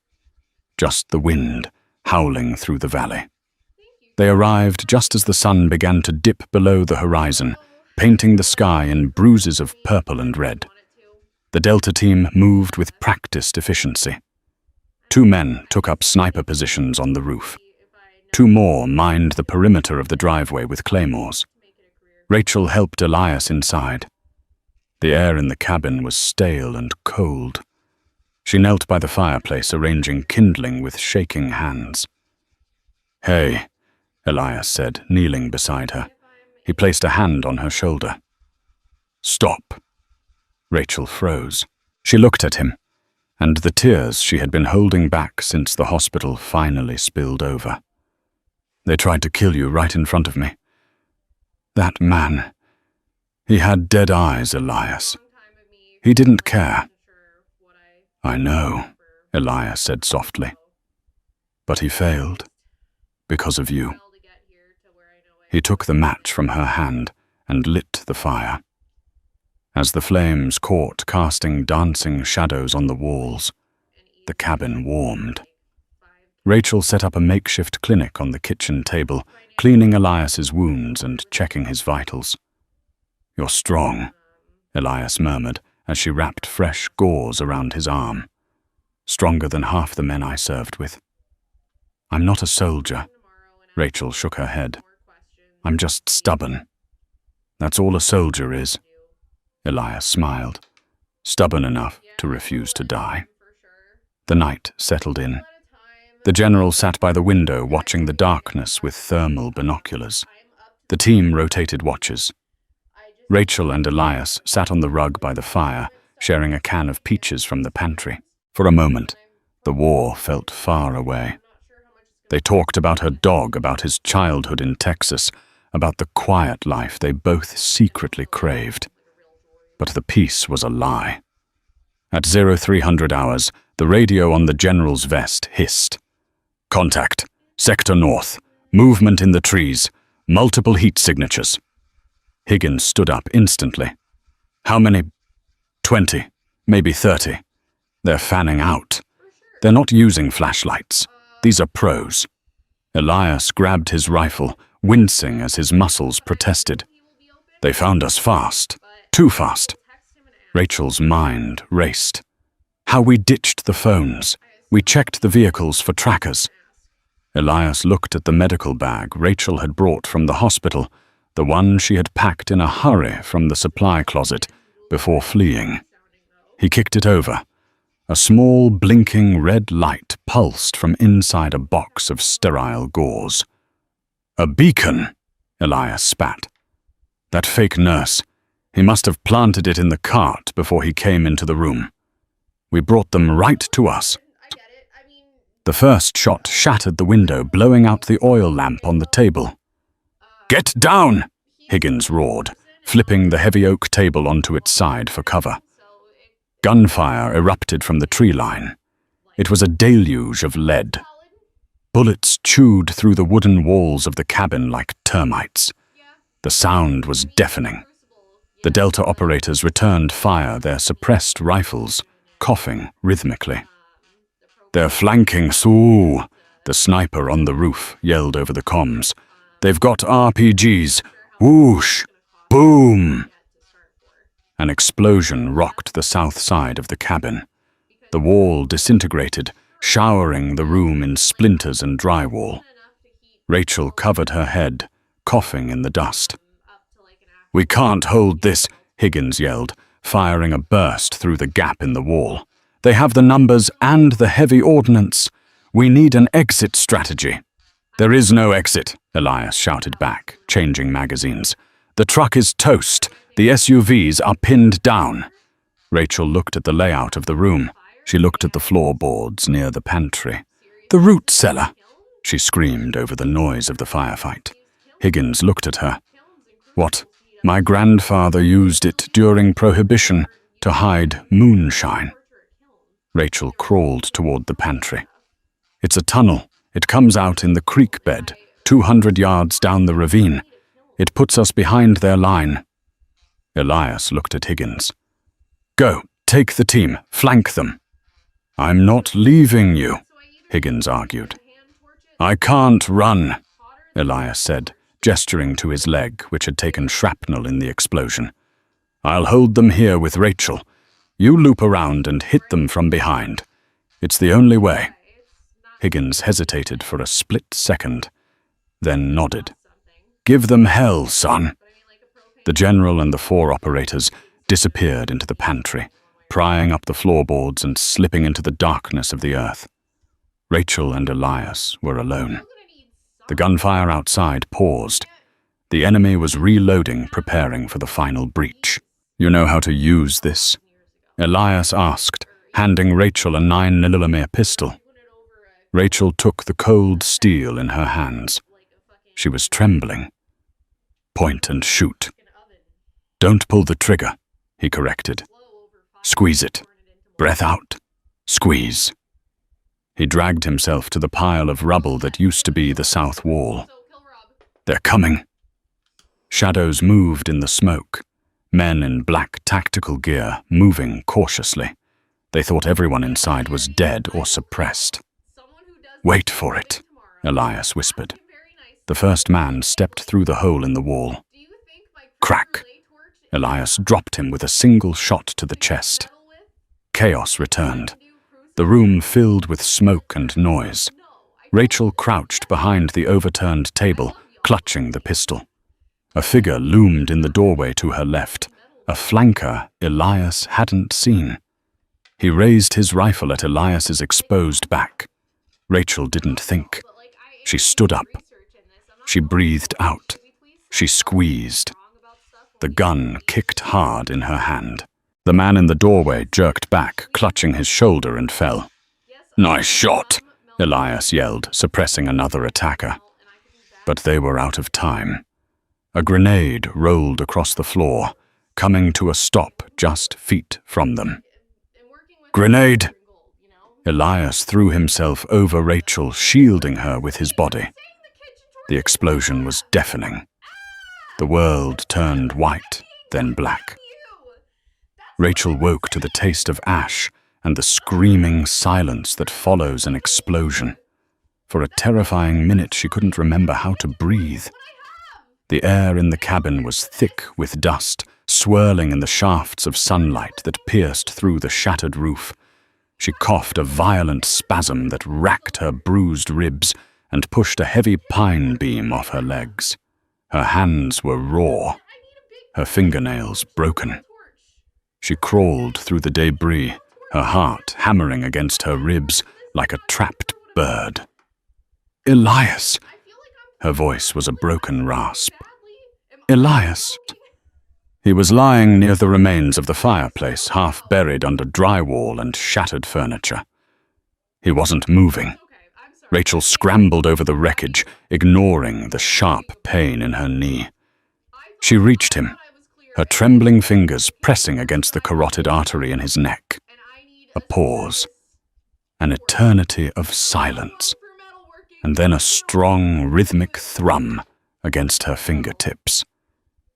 Just the wind howling through the valley. They arrived just as the sun began to dip below the horizon, painting the sky in bruises of purple and red. The Delta team moved with practiced efficiency. 2 men took up sniper positions on the roof. 2 more mined the perimeter of the driveway with claymores. Rachel helped Elias inside. The air in the cabin was stale and cold. She knelt by the fireplace, arranging kindling with shaking hands. "Hey," Elias said, kneeling beside her. He placed a hand on her shoulder. "Stop." Rachel froze. She looked at him, and the tears she had been holding back since the hospital finally spilled over. "They tried to kill you right in front of me. That man, he had dead eyes, Elias. He didn't care." "I know," Elias said softly. "But he failed, because of you." He took the match from her hand and lit the fire. As the flames caught, casting dancing shadows on the walls, the cabin warmed. Rachel set up a makeshift clinic on the kitchen table, cleaning Elias's wounds and checking his vitals. "You're strong," Elias murmured as she wrapped fresh gauze around his arm. "Stronger than half the men I served with." "I'm not a soldier," Rachel shook her head. "I'm just stubborn. That's all a soldier is." Elias smiled, stubborn enough to refuse to die. The night settled in. The general sat by the window watching the darkness with thermal binoculars. The team rotated watches. Rachel and Elias sat on the rug by the fire, sharing a can of peaches from the pantry. For a moment, the war felt far away. They talked about her dog, about his childhood in Texas, about the quiet life they both secretly craved. But the peace was a lie. At 0300 hours, the radio on the general's vest hissed. "Contact. Sector North. Movement in the trees. Multiple heat signatures." Higgins stood up instantly. "How many?" 20, maybe 30. "They're fanning out. They're not using flashlights. These are pros." Elias grabbed his rifle, wincing as his muscles protested. "They found us fast. Too fast." Rachel's mind raced. "How we ditched the phones. We checked the vehicles for trackers." Elias looked at the medical bag Rachel had brought from the hospital, the one she had packed in a hurry from the supply closet before fleeing. He kicked it over. A small, blinking red light pulsed from inside a box of sterile gauze. "A beacon," Elias spat. "That fake nurse. He must have planted it in the cart before he came into the room. We brought them right to us." The first shot shattered the window, blowing out the oil lamp on the table. "Get down!" Higgins roared, flipping the heavy oak table onto its side for cover. Gunfire erupted from the tree line. It was a deluge of lead. Bullets chewed through the wooden walls of the cabin like termites. The sound was deafening. The Delta operators returned fire, their suppressed rifles coughing rhythmically. "They're flanking Sioux," the sniper on the roof yelled over the comms. "They've got RPGs. Whoosh! Boom!" An explosion rocked the south side of the cabin. The wall disintegrated, showering the room in splinters and drywall. Rachel covered her head, coughing in the dust. "We can't hold this," Higgins yelled, firing a burst through the gap in the wall. "They have the numbers and the heavy ordnance. We need an exit strategy." "There is no exit," Elias shouted back, changing magazines. "The truck is toast. The SUVs are pinned down." Rachel looked at the layout of the room. She looked at the floorboards near the pantry. "The root cellar," she screamed over the noise of the firefight. Higgins looked at her. "What? My grandfather used it during Prohibition to hide moonshine." Rachel crawled toward the pantry. "It's a tunnel. It comes out in the creek bed, 200 yards down the ravine. It puts us behind their line." Elias looked at Higgins. "Go, take the team, flank them." "I'm not leaving you," Higgins argued. "I can't run," Elias said, gesturing to his leg, which had taken shrapnel in the explosion. "I'll hold them here with Rachel. You loop around and hit them from behind. It's the only way." Higgins hesitated for a split second, then nodded. "Give them hell, son." The general and the 4 operators disappeared into the pantry, prying up the floorboards and slipping into the darkness of the earth. Rachel and Elias were alone. The gunfire outside paused. The enemy was reloading, preparing for the final breach. "You know how to use this?" Elias asked, handing Rachel a 9mm pistol. Rachel took the cold steel in her hands. She was trembling. "Point and shoot." "Don't pull the trigger," he corrected. "Squeeze it. Breath out. Squeeze." He dragged himself to the pile of rubble that used to be the south wall. "They're coming." Shadows moved in the smoke, men in black tactical gear moving cautiously. They thought everyone inside was dead or suppressed. "Wait for it," Elias whispered. The first man stepped through the hole in the wall. Crack! Elias dropped him with a single shot to the chest. Chaos returned. The room filled with smoke and noise. Rachel crouched behind the overturned table, clutching the pistol. A figure loomed in the doorway to her left, a flanker Elias hadn't seen. He raised his rifle at Elias's exposed back. Rachel didn't think. She stood up. She breathed out. She squeezed. The gun kicked hard in her hand. The man in the doorway jerked back, clutching his shoulder, and fell. "Nice shot," Elias yelled, suppressing another attacker. But they were out of time. A grenade rolled across the floor, coming to a stop just feet from them. "Grenade!" Elias threw himself over Rachel, shielding her with his body. The explosion was deafening. The world turned white, then black. Rachel woke to the taste of ash and the screaming silence that follows an explosion. For a terrifying minute, she couldn't remember how to breathe. The air in the cabin was thick with dust, swirling in the shafts of sunlight that pierced through the shattered roof. She coughed a violent spasm that racked her bruised ribs and pushed a heavy pine beam off her legs. Her hands were raw, her fingernails broken. She crawled through the debris, her heart hammering against her ribs like a trapped bird. "Elias!" Her voice was a broken rasp. "Elias!" He was lying near the remains of the fireplace, half buried under drywall and shattered furniture. He wasn't moving. Rachel scrambled over the wreckage, ignoring the sharp pain in her knee. She reached him, her trembling fingers pressing against the carotid artery in his neck. A pause. An eternity of silence. And then a strong, rhythmic thrum against her fingertips.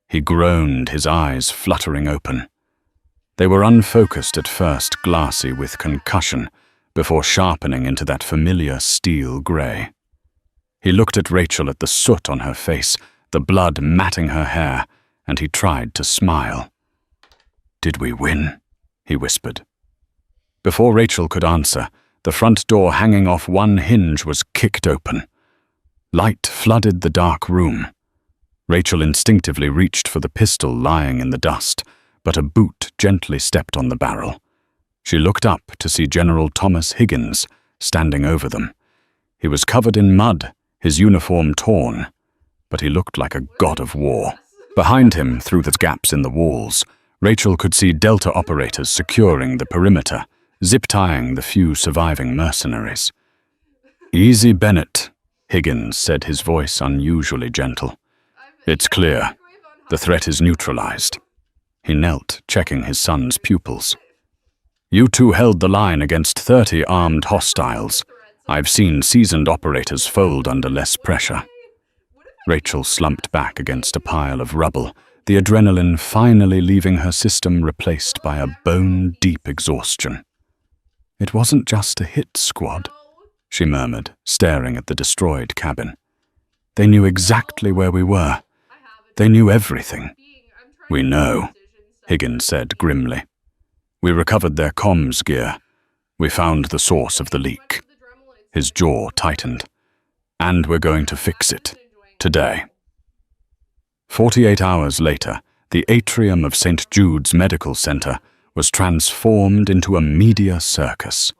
He groaned, his eyes fluttering open. They were unfocused at first, glassy with concussion, before sharpening into that familiar steel grey. He looked at Rachel, at the soot on her face, the blood matting her hair, and he tried to smile. "Did we win?" he whispered. Before Rachel could answer, the front door hanging off one hinge was kicked open. Light flooded the dark room. Rachel instinctively reached for the pistol lying in the dust, but a boot gently stepped on the barrel. She looked up to see General Thomas Higgins standing over them. He was covered in mud, his uniform torn, but he looked like a god of war. Behind him, through the gaps in the walls, Rachel could see Delta operators securing the perimeter, zip-tying the few surviving mercenaries. "Easy, Bennett," Higgins said, his voice unusually gentle. "It's clear. The threat is neutralized." He knelt, checking his son's pupils. "You two held the line against 30 armed hostiles. I've seen seasoned operators fold under less pressure." Rachel slumped back against a pile of rubble, the adrenaline finally leaving her system, replaced by a bone-deep exhaustion. "It wasn't just a hit squad," she murmured, staring at the destroyed cabin. "They knew exactly where we were. They knew everything." "We know," Higgins said grimly. "We recovered their comms gear. We found the source of the leak." His jaw tightened. And we're going to fix it. Today. 48 hours later, the atrium of St. Jude's Medical Center was transformed into a media circus.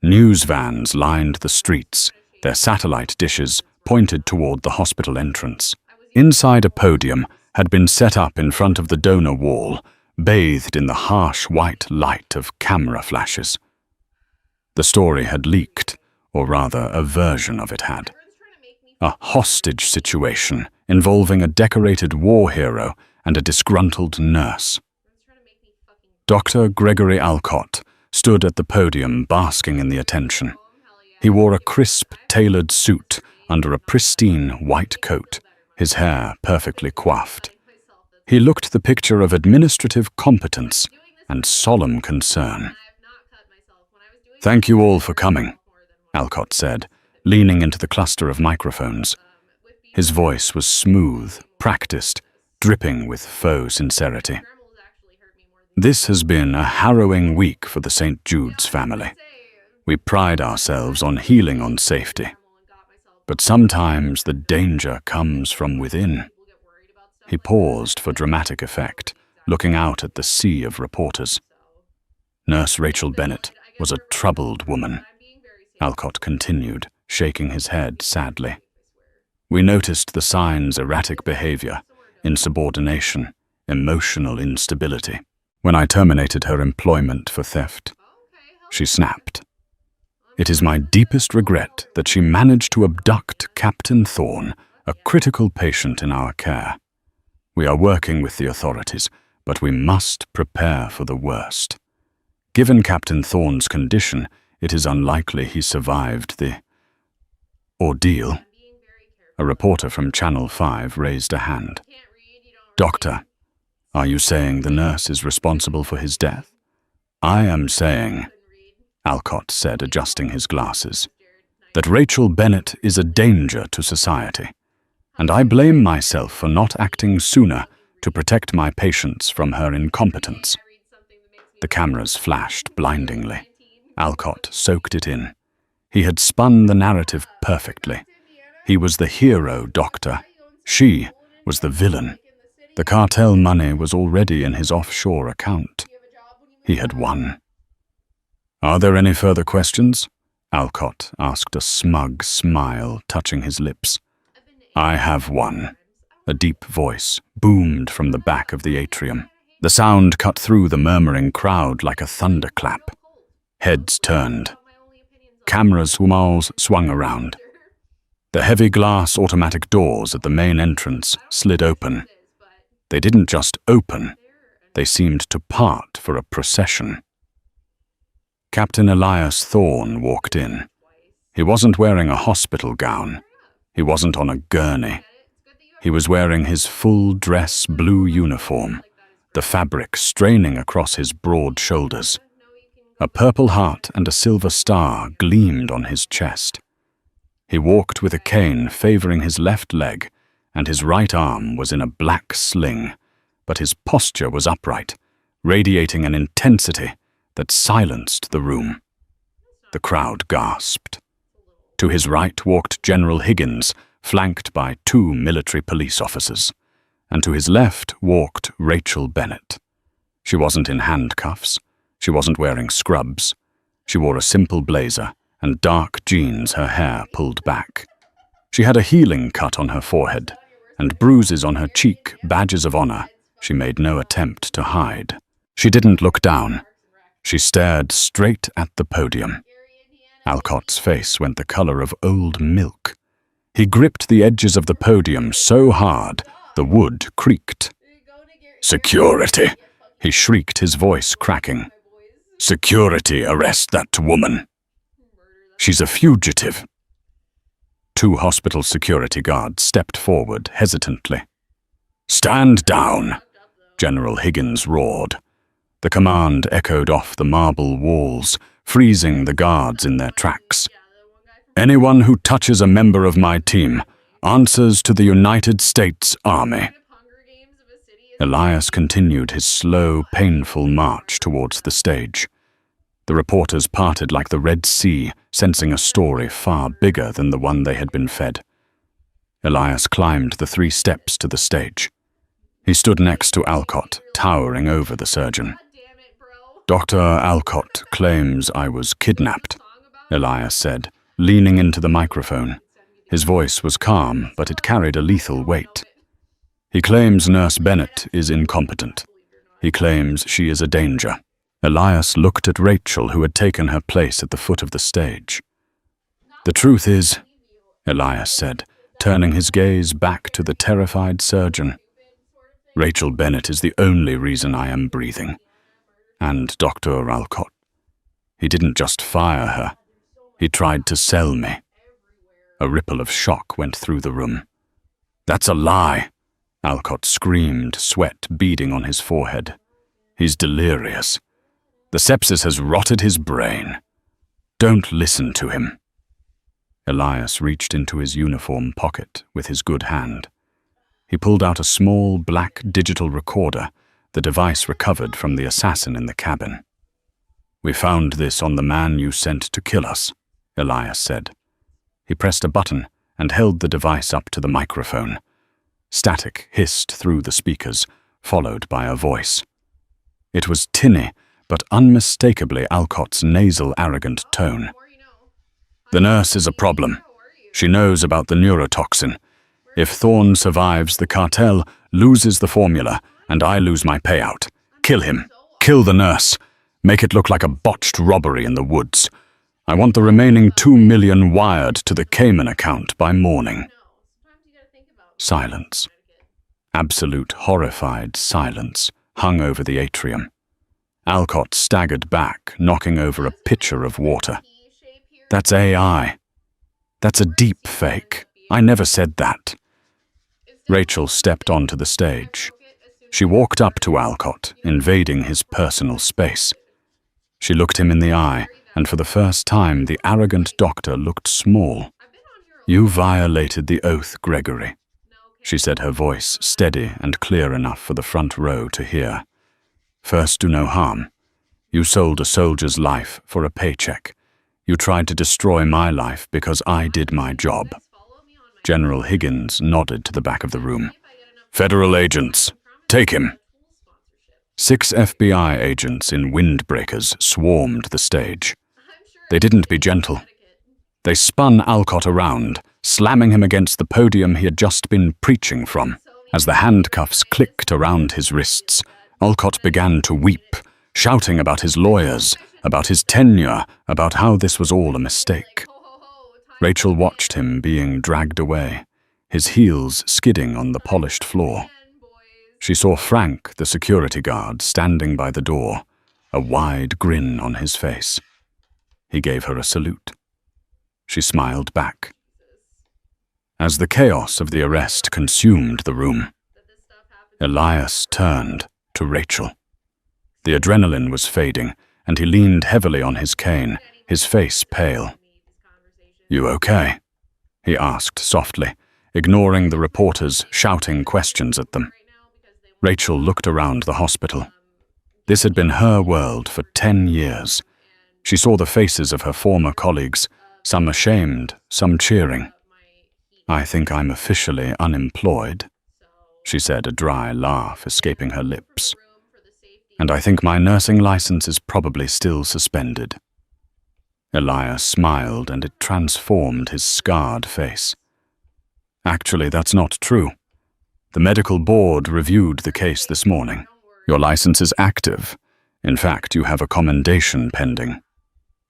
News vans lined the streets, their satellite dishes pointed toward the hospital entrance. Inside, a podium had been set up in front of the donor wall, bathed in the harsh white light of camera flashes. The story had leaked, or rather a version of it had. A hostage situation involving a decorated war hero and a disgruntled nurse. Dr. Gregory Alcott stood at the podium basking in the attention. He wore a crisp, tailored suit under a pristine white coat, his hair perfectly coiffed. He looked the picture of administrative competence and solemn concern. "Thank you all for coming," Alcott said, leaning into the cluster of microphones. His voice was smooth, practiced, dripping with faux sincerity. "This has been a harrowing week for the St. Jude's family. We pride ourselves on healing on safety. But sometimes the danger comes from within." He paused for dramatic effect, looking out at the sea of reporters. "Nurse Rachel Bennett was a troubled woman," Alcott continued, shaking his head sadly. "We noticed the signs: erratic behavior, insubordination, emotional instability. When I terminated her employment for theft, she snapped. It is my deepest regret that she managed to abduct Captain Thorne, a critical patient in our care. We are working with the authorities, but we must prepare for the worst. Given Captain Thorne's condition, it is unlikely he survived the ordeal." A reporter from Channel 5 raised a hand. "Doctor, are you saying the nurse is responsible for his death?" "I am saying," Alcott said, adjusting his glasses, "that Rachel Bennett is a danger to society, and I blame myself for not acting sooner to protect my patients from her incompetence." The cameras flashed blindingly. Alcott soaked it in. He had spun the narrative perfectly. He was the hero doctor. She was the villain. The cartel money was already in his offshore account. He had won. "Are there any further questions?" Alcott asked, a smug smile touching his lips. "I have one." A deep voice boomed from the back of the atrium. The sound cut through the murmuring crowd like a thunderclap. Heads turned. Cameras' mouths swung around. The heavy glass automatic doors at the main entrance slid open. They didn't just open, they seemed to part for a procession. Captain Elias Thorne walked in. He wasn't wearing a hospital gown. He wasn't on a gurney. He was wearing his full-dress blue uniform, the fabric straining across his broad shoulders. A purple heart and a silver star gleamed on his chest. He walked with a cane favoring his left leg, and his right arm was in a black sling, but his posture was upright, radiating an intensity that silenced the room. The crowd gasped. To his right walked General Higgins, flanked by 2 military police officers, and to his left walked Rachel Bennett. She wasn't in handcuffs. She wasn't wearing scrubs. She wore a simple blazer and dark jeans, her hair pulled back. She had a healing cut on her forehead, and bruises on her cheek, badges of honor she made no attempt to hide. She didn't look down. She stared straight at the podium. Alcott's face went the color of old milk. He gripped the edges of the podium so hard the wood creaked. "Security!" he shrieked, his voice cracking. "Security, arrest that woman. She's a fugitive." 2 hospital security guards stepped forward hesitantly. "Stand down!" General Higgins roared. The command echoed off the marble walls, freezing the guards in their tracks. "Anyone who touches a member of my team answers to the United States Army." Elias continued his slow, painful march towards the stage. The reporters parted like the Red Sea, sensing a story far bigger than the one they had been fed. Elias climbed the 3 steps to the stage. He stood next to Alcott, towering over the surgeon. "Dr. Alcott claims I was kidnapped," Elias said, leaning into the microphone. His voice was calm, but it carried a lethal weight. "He claims Nurse Bennett is incompetent. He claims she is a danger." Elias looked at Rachel, who had taken her place at the foot of the stage. "The truth is," Elias said, turning his gaze back to the terrified surgeon, "Rachel Bennett is the only reason I am breathing. And Dr. Alcott, he didn't just fire her, he tried to sell me." A ripple of shock went through the room. "That's a lie," Alcott screamed, sweat beading on his forehead. "He's delirious. The sepsis has rotted his brain. Don't listen to him." Elias reached into his uniform pocket with his good hand. He pulled out a small black digital recorder, the device recovered from the assassin in the cabin. "We found this on the man you sent to kill us," Elias said. He pressed a button and held the device up to the microphone. Static hissed through the speakers, followed by a voice. It was tinny, but unmistakably Alcott's nasal, arrogant tone. "The nurse is a problem. She knows about the neurotoxin. If Thorne survives, the cartel loses the formula, and I lose my payout. Kill him. Kill the nurse. Make it look like a botched robbery in the woods. I want the remaining 2 million wired to the Cayman account by morning." Silence. Absolute horrified silence hung over the atrium. Alcott staggered back, knocking over a pitcher of water. "That's AI. That's a deep fake. I never said that." Rachel stepped onto the stage. She walked up to Alcott, invading his personal space. She looked him in the eye, and for the first time the arrogant doctor looked small. "You violated the oath, Gregory," she said, her voice steady and clear enough for the front row to hear. "First, do no harm. You sold a soldier's life for a paycheck. You tried to destroy my life because I did my job." General Higgins nodded to the back of the room. "Federal agents, take him." 6 FBI agents in windbreakers swarmed the stage. They didn't be gentle. They spun Alcott around, slamming him against the podium he had just been preaching from. As the handcuffs clicked around his wrists, Alcott began to weep, shouting about his lawyers, about his tenure, about how this was all a mistake. Rachel watched him being dragged away, his heels skidding on the polished floor. She saw Frank, the security guard, standing by the door, a wide grin on his face. He gave her a salute. She smiled back. As the chaos of the arrest consumed the room, Elias turned to Rachel. The adrenaline was fading, and he leaned heavily on his cane, his face pale. "You okay?" he asked softly, ignoring the reporters shouting questions at them. Rachel looked around the hospital. This had been her world for 10 years. She saw the faces of her former colleagues, some ashamed, some cheering. "I think I'm officially unemployed," she said, a dry laugh escaping her lips. "And I think my nursing license is probably still suspended." Elias smiled, and it transformed his scarred face. "Actually, that's not true. The medical board reviewed the case this morning. Your license is active. In fact, you have a commendation pending."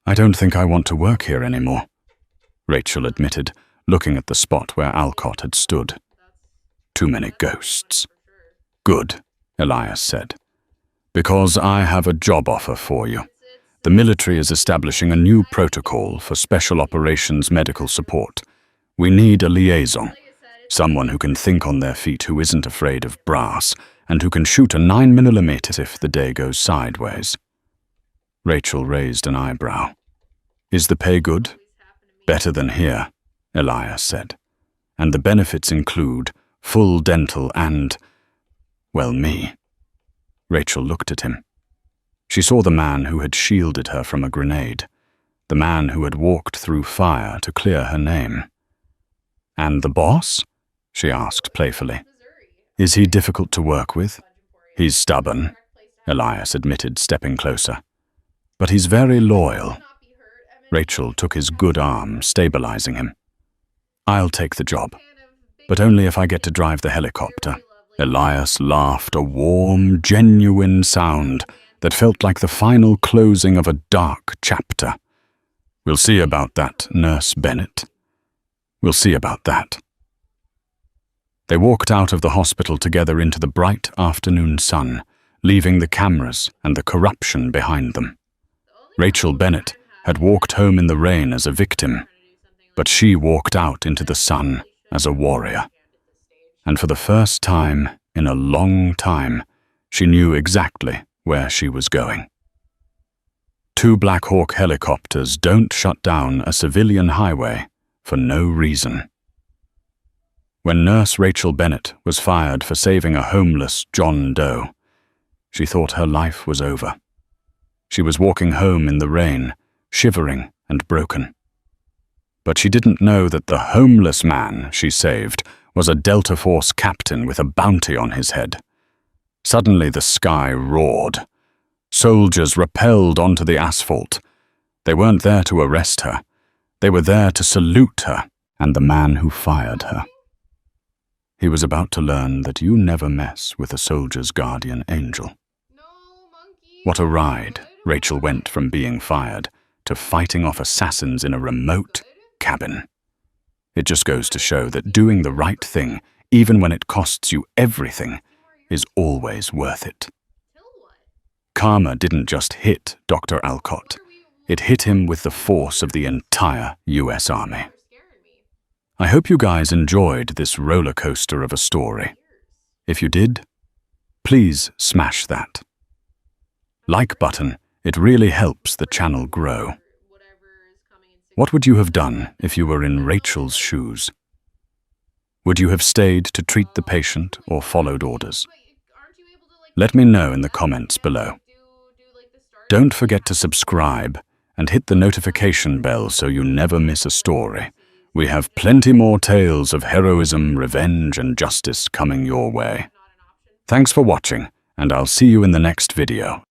"I don't think I want to work here anymore," Rachel admitted, looking at the spot where Alcott had stood. "Too many ghosts." "Good," Elias said. "Because I have a job offer for you. The military is establishing a new protocol for special operations medical support. We need a liaison. Someone who can think on their feet, who isn't afraid of brass, and who can shoot a 9mm if the day goes sideways." Rachel raised an eyebrow. "Is the pay good?" "Better than here," Elias said. "And the benefits include full dental and, well, me." Rachel looked at him. She saw the man who had shielded her from a grenade, the man who had walked through fire to clear her name. "And the boss?" she asked playfully. "Is he difficult to work with?" "He's stubborn," Elias admitted, stepping closer. "But he's very loyal." Rachel took his good arm, stabilizing him. "I'll take the job, but only if I get to drive the helicopter." Elias laughed, a warm, genuine sound that felt like the final closing of a dark chapter. "We'll see about that, Nurse Bennett. We'll see about that." They walked out of the hospital together into the bright afternoon sun, leaving the cameras and the corruption behind them. Rachel Bennett had walked home in the rain as a victim, but she walked out into the sun as a warrior. And for the first time in a long time, she knew exactly where she was going. 2 Black Hawk helicopters don't shut down a civilian highway for no reason. When Nurse Rachel Bennett was fired for saving a homeless John Doe, she thought her life was over. She was walking home in the rain, shivering and broken. But she didn't know that the homeless man she saved was a Delta Force captain with a bounty on his head. Suddenly the sky roared. Soldiers rappelled onto the asphalt. They weren't there to arrest her. They were there to salute her and the man who fired her. He was about to learn that you never mess with a soldier's guardian angel. What a ride Rachel went from being fired to fighting off assassins in a remote cabin. It just goes to show that doing the right thing, even when it costs you everything, is always worth it. Karma didn't just hit Dr. Alcott. It hit him with the force of the entire US Army. I hope you guys enjoyed this roller coaster of a story. If you did, please smash that like button. It really helps the channel grow. What would you have done if you were in Rachel's shoes? Would you have stayed to treat the patient or followed orders? Let me know in the comments below. Don't forget to subscribe and hit the notification bell so you never miss a story. We have plenty more tales of heroism, revenge, and justice coming your way. Thanks for watching, and I'll see you in the next video.